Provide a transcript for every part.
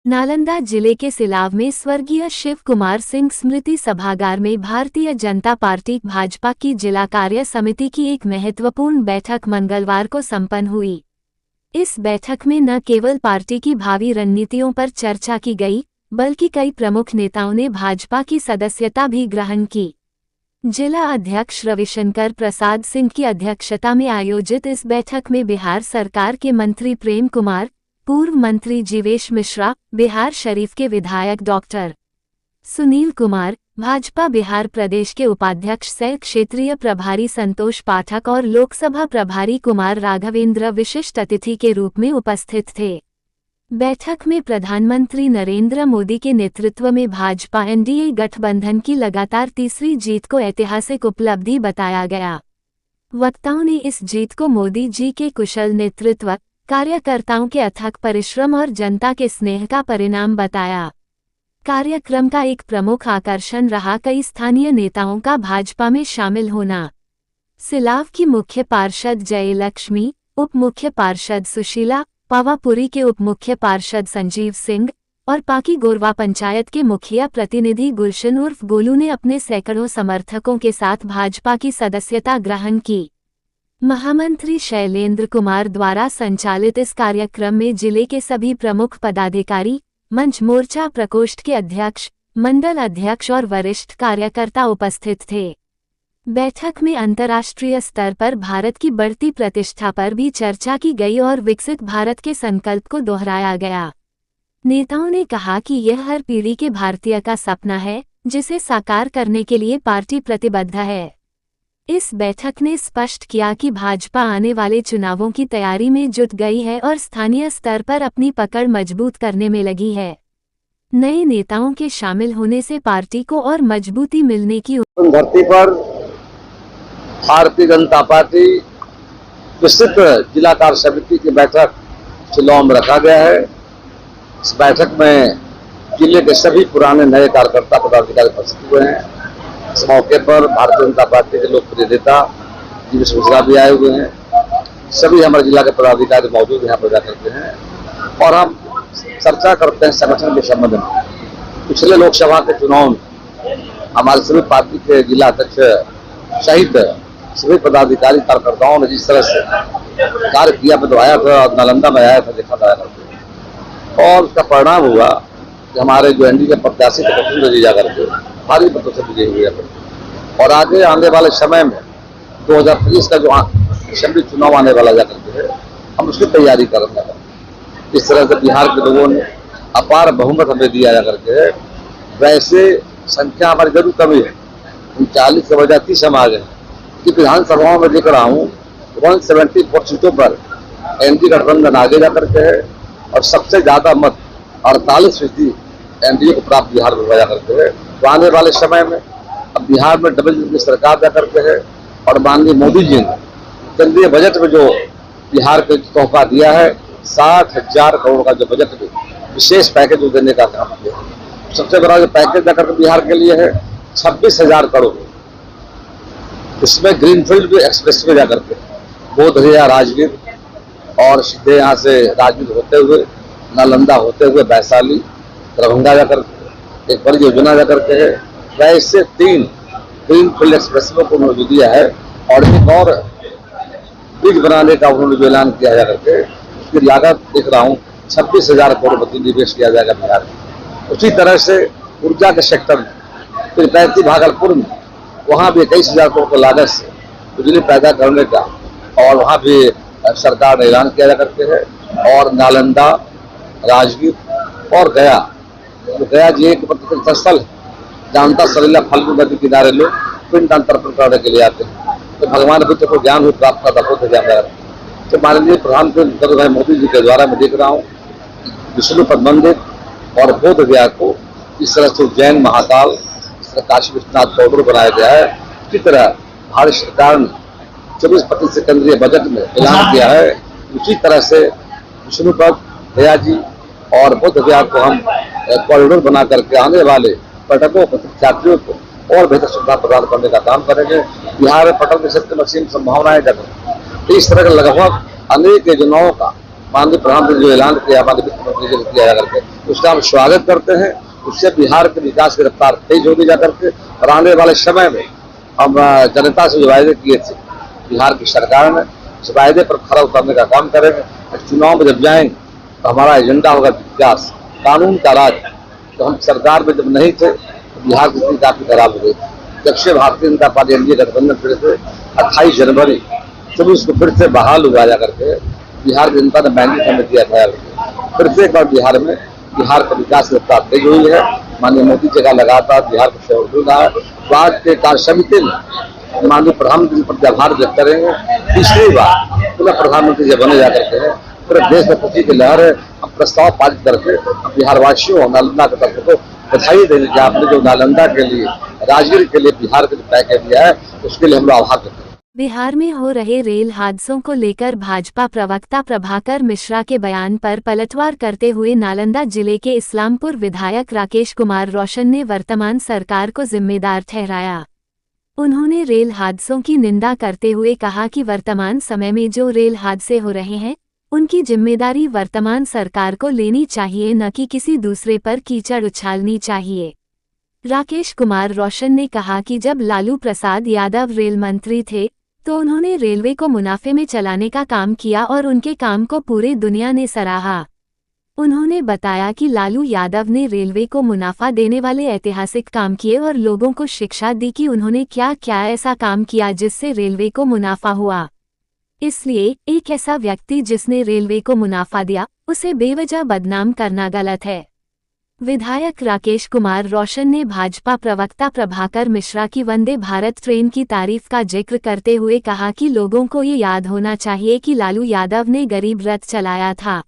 नालंदा जिले के सिलाव में स्वर्गीय शिव कुमार सिंह स्मृति सभागार में भारतीय जनता पार्टी भाजपा की जिला कार्य समिति की एक महत्वपूर्ण बैठक मंगलवार को संपन्न हुई। इस बैठक में न केवल पार्टी की भावी रणनीतियों पर चर्चा की गई, बल्कि कई प्रमुख नेताओं ने भाजपा की सदस्यता भी ग्रहण की। जिला अध्यक्ष रविशंकर प्रसाद सिंह की अध्यक्षता में आयोजित इस बैठक में बिहार सरकार के मंत्री प्रेम कुमार, पूर्व मंत्री जीवेश मिश्रा, बिहार शरीफ के विधायक डॉक्टर सुनील कुमार, भाजपा बिहार प्रदेश के उपाध्यक्ष सह क्षेत्रीय प्रभारी संतोष पाठक और लोकसभा प्रभारी कुमार राघवेंद्र विशिष्ट अतिथि के रूप में उपस्थित थे। बैठक में प्रधानमंत्री नरेंद्र मोदी के नेतृत्व में भाजपा एनडीए गठबंधन की लगातार तीसरी जीत को ऐतिहासिक उपलब्धि बताया गया। वक्ताओं ने इस जीत को मोदी जी के कुशल नेतृत्व, कार्यकर्ताओं के अथक परिश्रम और जनता के स्नेह का परिणाम बताया। कार्यक्रम का एक प्रमुख आकर्षण रहा कई स्थानीय नेताओं का भाजपा में शामिल होना। सिलाव की मुख्य पार्षद जयलक्ष्मी, उप मुख्य पार्षद सुशीला, पावापुरी के उप मुख्य पार्षद संजीव सिंह और पाकी गोरवा पंचायत के मुखिया प्रतिनिधि गुलशन उर्फ गोलू ने अपने सैकड़ों समर्थकों के साथ भाजपा की सदस्यता ग्रहण की। महामंत्री शैलेंद्र कुमार द्वारा संचालित इस कार्यक्रम में जिले के सभी प्रमुख पदाधिकारी, मंच मोर्चा प्रकोष्ठ के अध्यक्ष, मंडल अध्यक्ष और वरिष्ठ कार्यकर्ता उपस्थित थे। बैठक में अंतर्राष्ट्रीय स्तर पर भारत की बढ़ती प्रतिष्ठा पर भी चर्चा की गई और विकसित भारत के संकल्प को दोहराया गया। नेताओं ने कहा कि यह हर पीढ़ी के भारतीय का सपना है, जिसे साकार करने के लिए पार्टी प्रतिबद्ध है। इस बैठक ने स्पष्ट किया कि भाजपा आने वाले चुनावों की तैयारी में जुट गई है और स्थानीय स्तर पर अपनी पकड़ मजबूत करने में लगी है। नए नेताओं के शामिल होने से पार्टी को और मजबूती मिलने की धरती पर भारतीय जनता पार्टी विस्तृत जिला कार्य समिति की बैठक शिलांग में रखा गया है। इस बैठक में जिले के सभी पुराने नए कार्यकर्ता पदाधिकारी उपस्थित हुए हैं। इस मौके पर भारतीय जनता पार्टी के लोकप्रिय नेता जीवेश मिश्रा भी आए हुए हैं। सभी हमारे जिला के पदाधिकारी मौजूद यहाँ पर जाकर के हैं और हम चर्चा करते हैं संगठन के संबंध में। पिछले लोकसभा के चुनाव में हमारे सभी पार्टी के जिला अध्यक्ष सहित सभी पदाधिकारी कार्यकर्ताओं ने जिस तरह से कार्य किया बताया था और नालंदा में आया था देखा था और उसका परिणाम हुआ कि हमारे जो एनडीए के प्रत्याशी थे पसंद दिए जाकर के भारी मतों से विजयी हुए और आगे आने वाले समय में 2023 का जो असेंबली चुनाव आने वाला जाकर के हम उसकी तैयारी कर रहे हैं। इस तरह से बिहार के लोगों ने अपार बहुमत हमें दिया जाकर के, वैसे संख्या हमारी जरूर कमी है, 39 के बजाय 30 हम आ गए कि विधानसभाओं में देख रहा हूँ 174 सीटों पर एनडीए गठबंधन आगे जाकर के है और सबसे ज्यादा मत 48% एनडीए को प्राप्त बिहार में जाकर के है। तो आने वाले समय में अब बिहार में डबल इंजन की सरकार जाकर के है और माननीय मोदी जी ने केंद्रीय बजट में जो बिहार को तोहफा दिया है 60,000 करोड़ का जो बजट विशेष पैकेज देने का काम किया। सबसे बड़ा जो पैकेज जाकर के बिहार के लिए है 26,000 करोड़। इसमें ग्रीनफील्ड भी एक्सप्रेस में जाकर के बोधगया राजगीर और सीधे यहाँ से राजगीर होते हुए नालंदा होते हुए वैशाली दरभंगा जाकर एक बड़ी योजना जाकर के है। वैसे 3 ग्रीनफील्ड एक्सप्रेसवे को उन्होंने दिया है और एक और ब्रिज बनाने का उन्होंने जो ऐलान किया जाकर के उसकी लागत देख रहा हूँ 26,000 करोड़ रुपये निवेश किया जाएगा बिहार में। उसी तरह से ऊर्जा के सेक्टर में फिर पैंती भागलपुर में वहाँ भी 21,000 करोड़ की लागत से बिजली पैदा करने का और वहाँ भी सरकार ने ऐलान किया जा करके है। और नालंदा, राजगीर और गया, तो गया जी एक स्थल है जानता सलीला फाल्गु नदी किनारे लोग पिंडदान तर्पण करने के लिए आते हैं। तो भगवान बुद्ध को ज्ञान हुई प्राप्त का बोध ज्ञान है। तो माननीय प्रधानमंत्री भाई मोदी जी के द्वारा मैं देख रहा हूँ विष्णु पद मंदिर और बोध गया को इस तरह से जैन महाकाल, इस तरह काशी विश्वनाथ कॉरिडोर बनाया गया है। इसी तरह भारत सरकार ने 24% केंद्रीय बजट में ऐलान किया है। उसी तरह से विष्णु पद, गया जी और बोध गया को हम कॉरिडोर बना करके आने वाले पर्यटकों को, यात्रियों को और बेहतर सुविधा प्रदान करने का काम करेंगे। बिहार में पर्यटन के क्षेत्र में असीम संभावनाएं जगह इस तरह के लगभग अनेक योजनाओं का माननीय प्रधानमंत्री जो ऐलान किया, हमारे वित्त मंत्री ने किया जाकर के उसका हम स्वागत करते हैं। उससे बिहार के विकास की रफ्तार तेज होगी जाकर के, और आने वाले समय में हम जनता से जो वायदे किए थे बिहार की सरकार ने, इस वायदे पर खरा उतरने का काम करेंगे। चुनाव में जब जाएंगे तो हमारा एजेंडा होगा विकास, कानून का राज। तो हम सरकार में जब नहीं थे तो बिहार की स्थिति काफी खराब हो गई। जब से भारतीय जनता पार्टी एनडीए गठबंधन फिर से 28 जनवरी 24 को फिर से बहाल हुआ जा करके बिहार की जनता ने मैंडेट हमें दिया था, फिर से एक बार बिहार का विकास की रफ्तार तेज हुई है। माननीय मोदी जी का लगातार बिहार को सहयोग मिल रहा है। तो आज के कार्य समिति में माननीय प्रधानमंत्री पर आभार व्यक्त करेंगे। तीसरी बार पुनः प्रधानमंत्री जी बने जा करके हैं, पूरे देश में खुशी की लहर है। हम प्रस्ताव पारित करके बिहार वासियों और नालंदा के तत्व को बधाई देंगे कि आपने जो नालंदा के लिए, राजगीर के लिए बिहार के लिए तय कर दिया है, उसके लिए हम लोग आभार व्यक्त करें। बिहार में हो रहे रेल हादसों को लेकर भाजपा प्रवक्ता प्रभाकर मिश्रा के बयान पर पलटवार करते हुए नालंदा जिले के इस्लामपुर विधायक राकेश कुमार रोशन ने वर्तमान सरकार को जिम्मेदार ठहराया। उन्होंने रेल हादसों की निंदा करते हुए कहा कि वर्तमान समय में जो रेल हादसे हो रहे हैं, उनकी जिम्मेदारी वर्तमान सरकार को लेनी चाहिए, न कि किसी दूसरे पर कीचड़ उछालनी चाहिए। राकेश कुमार रोशन ने कहा कि जब लालू प्रसाद यादव रेल मंत्री थे तो उन्होंने रेलवे को मुनाफे में चलाने का काम किया और उनके काम को पूरी दुनिया ने सराहा। उन्होंने बताया कि लालू यादव ने रेलवे को मुनाफा देने वाले ऐतिहासिक काम किए और लोगों को शिक्षा दी कि उन्होंने क्या क्या ऐसा काम किया जिससे रेलवे को मुनाफा हुआ। इसलिए एक ऐसा व्यक्ति जिसने रेलवे को मुनाफा दिया, उसे बेवजह बदनाम करना गलत है। विधायक राकेश कुमार रोशन ने भाजपा प्रवक्ता प्रभाकर मिश्रा की वंदे भारत ट्रेन की तारीफ का जिक्र करते हुए कहा कि लोगों को ये याद होना चाहिए कि लालू यादव ने गरीब रथ चलाया था।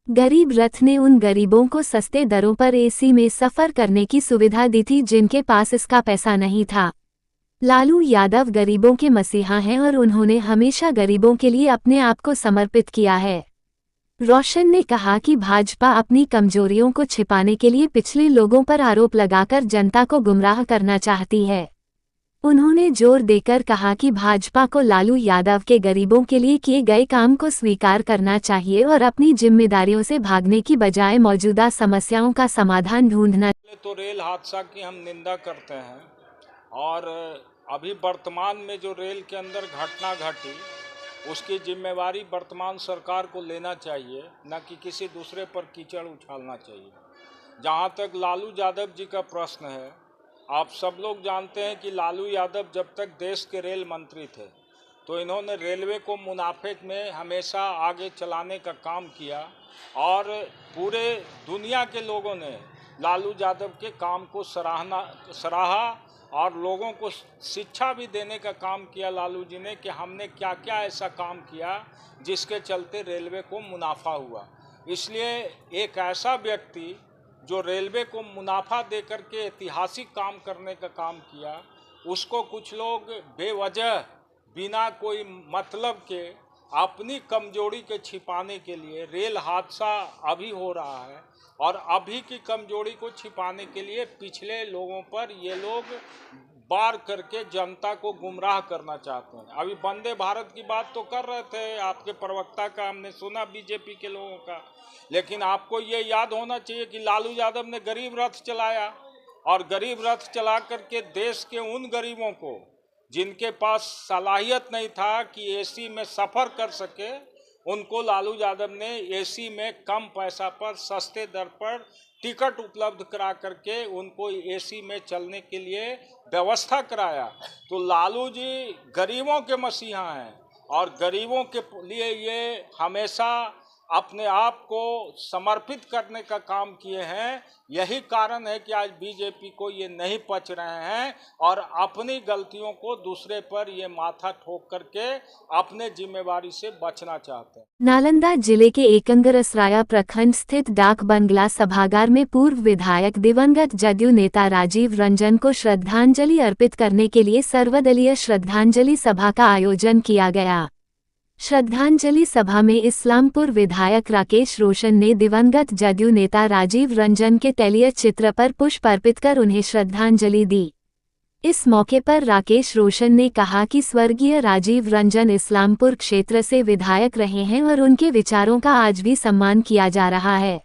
गरीब रथ ने उन गरीबों को सस्ते दरों पर एसी में सफर करने की सुविधा दी थी जिनके पास इसका पैसा नहीं था। लालू यादव गरीबों के मसीहा हैं और उन्होंने हमेशा गरीबों के लिए अपने आप को समर्पित किया है। रोशन ने कहा कि भाजपा अपनी कमजोरियों को छिपाने के लिए पिछले लोगों पर आरोप लगाकर जनता को गुमराह करना चाहती है। उन्होंने जोर देकर कहा कि भाजपा को लालू यादव के गरीबों के लिए किए गए काम को स्वीकार करना चाहिए और अपनी जिम्मेदारियों से भागने की बजाय मौजूदा समस्याओं का समाधान ढूंढना। तो रेल हादसा की हम निंदा करते हैं और अभी वर्तमान में जो रेल के अंदर घटना घटी उसकी जिम्मेवारी वर्तमान सरकार को लेना चाहिए, न कि किसी दूसरे पर कीचड़ उछालना चाहिए। जहाँ तक लालू यादव जी का प्रश्न है, आप सब लोग जानते हैं कि लालू यादव जब तक देश के रेल मंत्री थे तो इन्होंने रेलवे को मुनाफे में हमेशा आगे चलाने का काम किया और पूरे दुनिया के लोगों ने लालू यादव के काम को सराहा और लोगों को शिक्षा भी देने का काम किया लालू जी ने कि हमने क्या क्या ऐसा काम किया जिसके चलते रेलवे को मुनाफा हुआ। इसलिए एक ऐसा व्यक्ति जो रेलवे को मुनाफा देकर के ऐतिहासिक काम करने का काम किया, उसको कुछ लोग बेवजह बिना कोई मतलब के अपनी कमजोरी के छिपाने के लिए, रेल हादसा अभी हो रहा है और अभी की कमजोरी को छिपाने के लिए पिछले लोगों पर ये लोग वार करके जनता को गुमराह करना चाहते हैं। अभी वंदे भारत की बात तो कर रहे थे, आपके प्रवक्ता का हमने सुना बीजेपी के लोगों का, लेकिन आपको ये याद होना चाहिए कि लालू यादव ने गरीब रथ चलाया और गरीब रथ चला करके देश के उन गरीबों को जिनके पास सलाहियत नहीं था कि एसी में सफ़र कर सके, उनको लालू यादव ने एसी में कम पैसा पर सस्ते दर पर टिकट उपलब्ध करा करके उनको एसी में चलने के लिए व्यवस्था कराया। तो लालू जी गरीबों के मसीहा हैं और गरीबों के लिए ये हमेशा अपने आप को समर्पित करने का काम किए हैं। यही कारण है कि आज बीजेपी को ये नहीं पच रहे हैं और अपनी गलतियों को दूसरे पर ये माथा ठोक करके अपने जिम्मेवारी से बचना चाहते हैं। नालंदा जिले के एकंगरसराया प्रखंड स्थित डाक बंगला सभागार में पूर्व विधायक दिवंगत जदयू नेता राजीव रंजन को श्रद्धांजलि अर्पित करने के लिए सर्वदलीय श्रद्धांजलि सभा का आयोजन किया गया। श्रद्धांजलि सभा में इस्लामपुर विधायक राकेश रोशन ने दिवंगत जदयू नेता राजीव रंजन के तैलीय चित्र पर पुष्प अर्पित कर उन्हें श्रद्धांजलि दी। इस मौके पर राकेश रोशन ने कहा कि स्वर्गीय राजीव रंजन इस्लामपुर क्षेत्र से विधायक रहे हैं और उनके विचारों का आज भी सम्मान किया जा रहा है।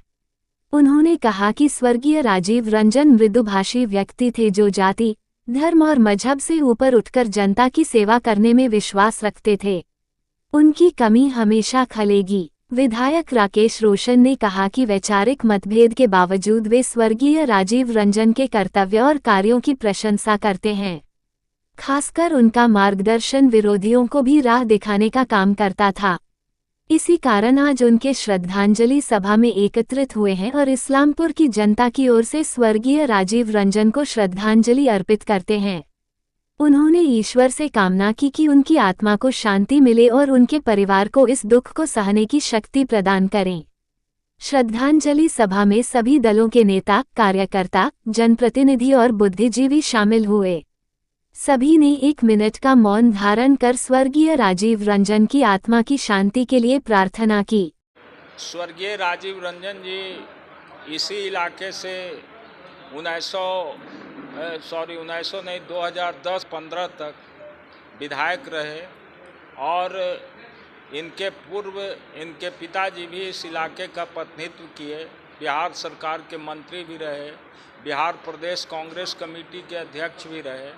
उन्होंने कहा कि स्वर्गीय राजीव रंजन मृदुभाषी व्यक्ति थे जो जाति, धर्म और मजहब से ऊपर उठकर जनता की सेवा करने में विश्वास रखते थे। उनकी कमी हमेशा खलेगी। विधायक राकेश रोशन ने कहा कि वैचारिक मतभेद के बावजूद वे स्वर्गीय राजीव रंजन के कर्तव्य और कार्यों की प्रशंसा करते हैं। खासकर उनका मार्गदर्शन विरोधियों को भी राह दिखाने का काम करता था। इसी कारण आज उनके श्रद्धांजलि सभा में एकत्रित हुए हैं और इस्लामपुर की जनता की ओर से स्वर्गीय राजीव रंजन को श्रद्धांजलि अर्पित करते हैं। उन्होंने ईश्वर से कामना की कि उनकी आत्मा को शांति मिले और उनके परिवार को इस दुख को सहने की शक्ति प्रदान करें। श्रद्धांजलि सभा में सभी दलों के नेता, कार्यकर्ता, जनप्रतिनिधि और बुद्धिजीवी शामिल हुए। सभी ने 1 मिनट का मौन धारण कर स्वर्गीय राजीव रंजन की आत्मा की शांति के लिए प्रार्थना की। स्वर्गीय राजीव रंजन जी इसी इलाके से 2010-15 तक विधायक रहे और इनके पूर्व इनके पिताजी भी इस इलाके का प्रतिनिधित्व किए, बिहार सरकार के मंत्री भी रहे, बिहार प्रदेश कांग्रेस कमेटी के अध्यक्ष भी रहे।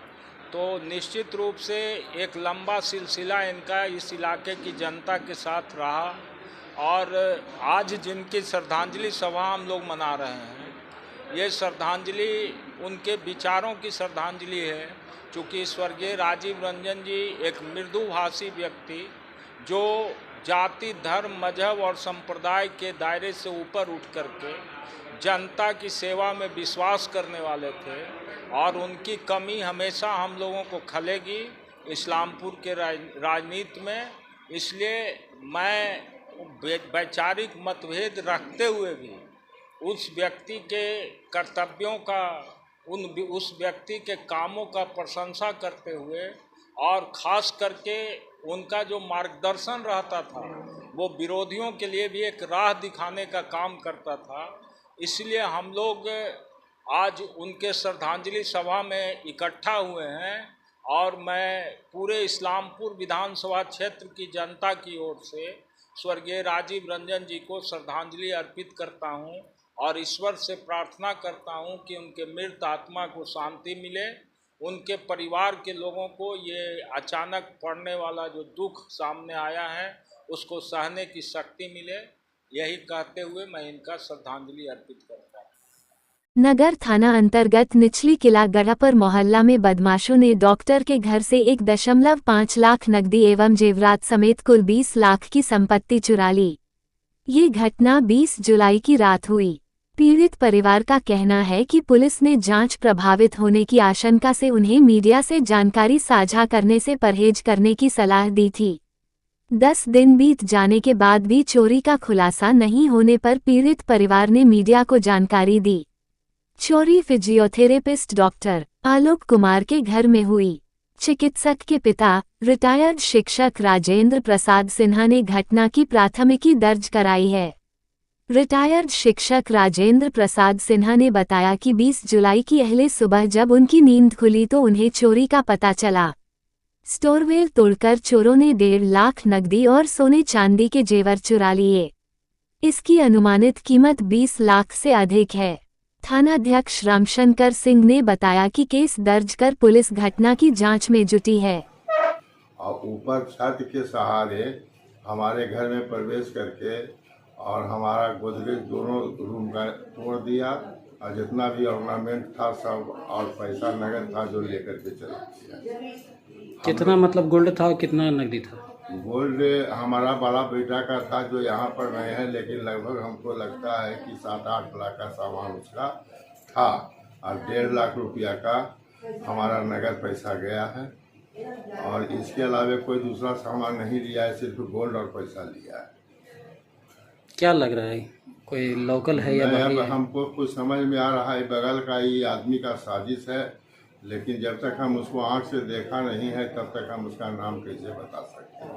तो निश्चित रूप से एक लंबा सिलसिला इनका इस इलाके की जनता के साथ रहा और आज जिनकी श्रद्धांजलि सभा हम लोग मना रहे हैं, ये श्रद्धांजलि उनके विचारों की श्रद्धांजलि है। चूँकि स्वर्गीय राजीव रंजन जी एक मृदुभाषी व्यक्ति जो जाति, धर्म, मजहब और संप्रदाय के दायरे से ऊपर उठ करके जनता की सेवा में विश्वास करने वाले थे और उनकी कमी हमेशा हम लोगों को खलेगी इस्लामपुर के राजनीति में। इसलिए मैं वैचारिक मतभेद रखते हुए भी उस व्यक्ति के कर्तव्यों का, उस व्यक्ति के कामों का प्रशंसा करते हुए और ख़ास करके उनका जो मार्गदर्शन रहता था वो विरोधियों के लिए भी एक राह दिखाने का काम करता था। इसलिए हम लोग आज उनके श्रद्धांजलि सभा में इकट्ठा हुए हैं और मैं पूरे इस्लामपुर विधानसभा क्षेत्र की जनता की ओर से स्वर्गीय राजीव रंजन जी को श्रद्धांजलि अर्पित करता हूं और ईश्वर से प्रार्थना करता हूं कि उनके मृत आत्मा को शांति मिले, उनके परिवार के लोगों को ये अचानक पड़ने वाला जो दुख सामने आया है उसको सहने की शक्ति मिले। यही कहते हुए मैं इनका श्रद्धांजलि अर्पित करता हूँ। नगर थाना अंतर्गत निचली किला गढ़ापर मोहल्ला में बदमाशों ने डॉक्टर के घर से 1.5 लाख नकदी एवं जेवरात समेत कुल 20 लाख की संपत्ति चुरा ली। ये घटना 20 जुलाई की रात हुई। पीड़ित परिवार का कहना है कि पुलिस ने जांच प्रभावित होने की आशंका से उन्हें मीडिया से जानकारी साझा करने से परहेज करने की सलाह दी थी। 10 दिन बीत जाने के बाद भी चोरी का खुलासा नहीं होने पर पीड़ित परिवार ने मीडिया को जानकारी दी। चोरी फिजियोथेरेपिस्ट डॉक्टर आलोक कुमार के घर में हुई। चिकित्सक के पिता रिटायर्ड शिक्षक राजेंद्र प्रसाद सिन्हा ने घटना की प्राथमिकी दर्ज कराई है। रिटायर्ड शिक्षक राजेंद्र प्रसाद सिन्हा ने बताया कि 20 जुलाई की अहले सुबह जब उनकी नींद खुली तो उन्हें चोरी का पता चला। स्टोरवेल तोड़कर चोरों ने 1.5 लाख नकदी और सोने चांदी के जेवर चुरा लिए। इसकी अनुमानित कीमत 20 लाख से अधिक है। थानाध्यक्ष रामशंकर सिंह ने बताया कि केस दर्ज कर पुलिस घटना की जांच में जुटी है। और ऊपर छत के सहारे हमारे घर में प्रवेश करके और हमारा गोदरेज दोनों रूम का तोड़ दिया और जितना भी ऑर्नामेंट था सब और पैसा नगद था जो लेकर के चला दिया। कितना मतलब गोल्ड था और कितना नकदी था? गोल्ड हमारा बड़ा बेटा का था जो यहाँ पर नहीं है, लेकिन लगभग हमको लगता है कि 7-8 लाख का सामान उसका था और 1.5 लाख रुपया का हमारा नगद पैसा गया है और इसके अलावा कोई दूसरा सामान नहीं लिया है, सिर्फ गोल्ड और पैसा लिया है। क्या लग रहा है, कोई लोकल है या बाहरी है? हमको कुछ समझ में आ रहा है बगल का ही आदमी का साजिश है, लेकिन जब तक हम उसको आंख से देखा नहीं है तब तक हम उसका नाम कैसे बता सकते हैं,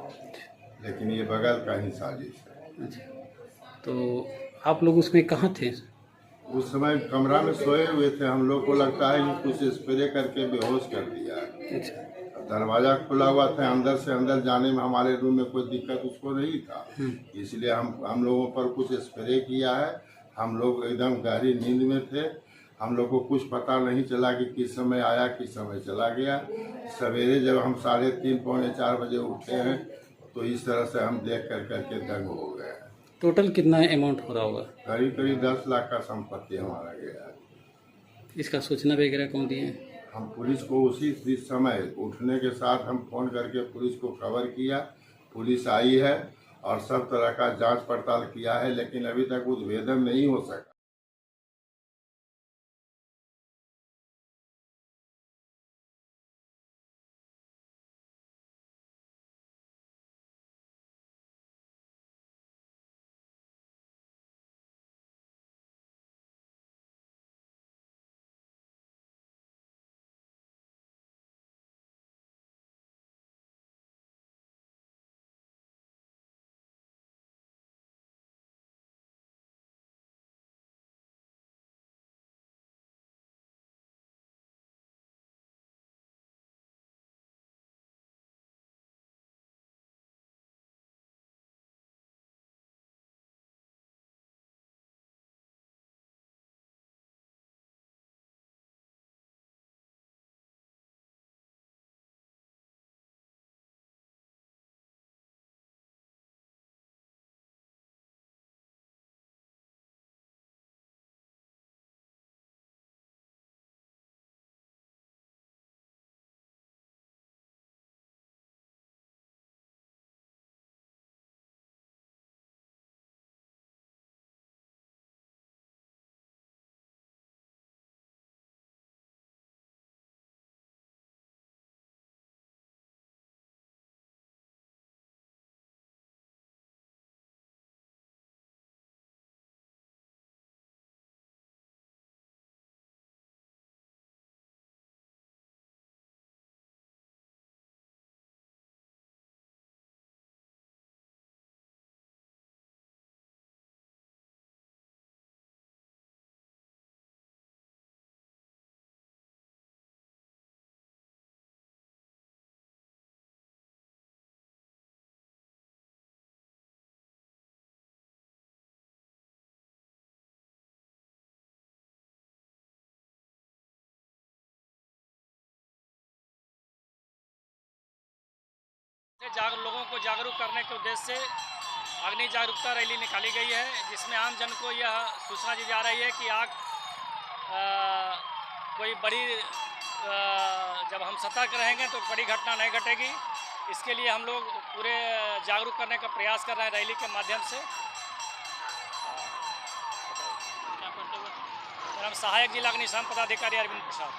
लेकिन ये बगल का ही साजिश है। अच्छा, तो आप लोग उसमें कहाँ थे? उस समय कमरा में सोए हुए थे। हम लोग को लगता है कि कुछ स्प्रे करके बेहोश कर दिया है। अच्छा, दरवाजा खुला हुआ था, अंदर से अंदर जाने में हमारे रूम में कोई दिक्कत उसको नहीं था, इसलिए हम लोगों पर कुछ स्प्रे किया है। हम लोग एकदम गहरी नींद में थे। हम लोग को कुछ पता नहीं चला कि किस समय आया किस समय चला गया। सवेरे जब हम 3:30 पौने 4 बजे उठे हैं तो इस तरह से हम देख करके दंग हो गए। टोटल कितना अमाउंट हो रहा होगा? करीब करीब 10 लाख का संपत्ति हमारा गया है। इसका सूचना वगैरह कौन दिए? हम पुलिस को उसी समय उठने के साथ हम फोन करके पुलिस को खबर किया। पुलिस आई है और सब तरह का जांच पड़ताल किया है, लेकिन अभी तक उद्भेदन नहीं हो सका। लोगों को जागरूक करने के उद्देश्य से अग्नि जागरूकता रैली निकाली गई है, जिसमें आम जन को यह सूचना दी जा रही है कि आग कोई बड़ी जब हम सतर्क रहेंगे तो बड़ी घटना नहीं घटेगी। इसके लिए हम लोग पूरे जागरूक करने का प्रयास कर रहे हैं रैली के माध्यम से। मेरा सहायक जिला अग्निशमन पदाधिकारी अरविंद प्रसाद।